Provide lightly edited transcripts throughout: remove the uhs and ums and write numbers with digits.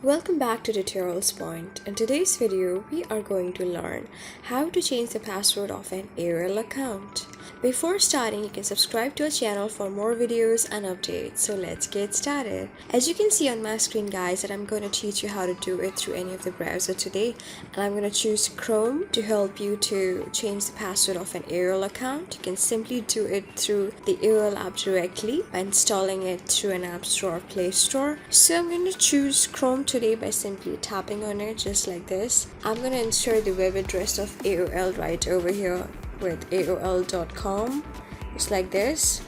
Welcome back to Tutorials Point. In today's video, we are going to learn how to change the password of an AOL account. Before starting, you can subscribe to our channel for more videos and updates. So let's get started. As you can see on my screen, guys, that I'm going to teach you how to do it through any of the browser today. And I'm going to choose Chrome to help you to change the password of an AOL account. You can simply do it through the AOL app directly by installing it through an app store or Play Store. So I'm going to choose Chrome today by simply tapping on it just like this. I'm going to insert the web address of AOL right over here with AOL.com just like this,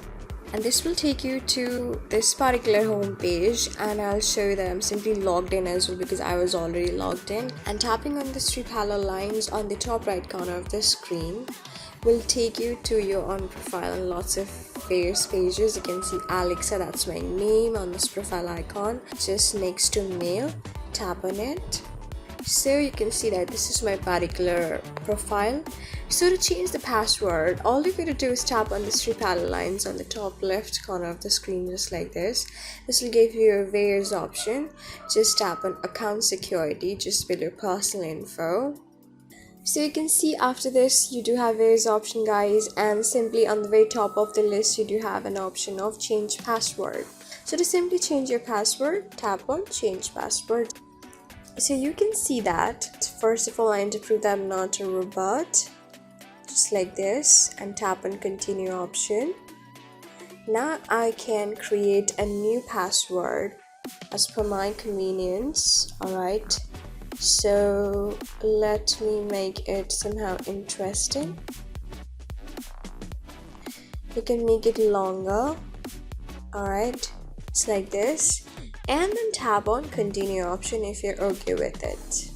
and this will take you to this particular home page, and I'll show you that I'm simply logged in as well because I was already logged in. And tapping on the three parallel lines on the top right corner of the screen will take you to your own profile and lots of various pages. You can see Alexa, that's my name, on this profile icon just next to mail. Tap on it. So you can see that this is my particular profile. So to change the password, all you got to do is tap on the three parallel lines on the top left corner of the screen just like this. This will give you a various option. Just tap on account security just with your personal info. So you can see after this you do have various options, guys, and simply on the very top of the list you do have an option of change password. So to simply change your password, tap on change password. So you can see that first of all I need to prove that I'm not a robot just like this, and tap on continue option. Now I can create a new password as per my convenience. Alright, so let me make it somehow interesting. You can make it longer. Alright, it's like this, and then tap on continue option if you're okay with it.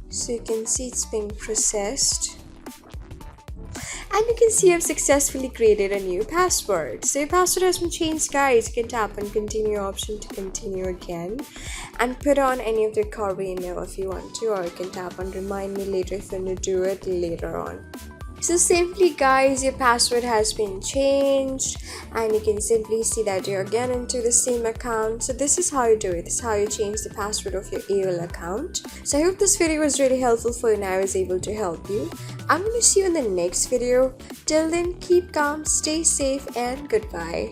So you can see it's being processed, and you can see I've successfully created a new password. So your password has been changed, guys. You can tap on continue option to continue again and put on any of the recovery email if you want to, or you can tap on remind me later if you want to do it later on. So simply, guys, your password has been changed, and you can simply see that you're again into the same account. So this is how you do it. This is how you change the password of your AOL account. So I hope this video was really helpful for you and I was able to help you. I'm going to see you in the next video. Till then, keep calm, stay safe, and goodbye.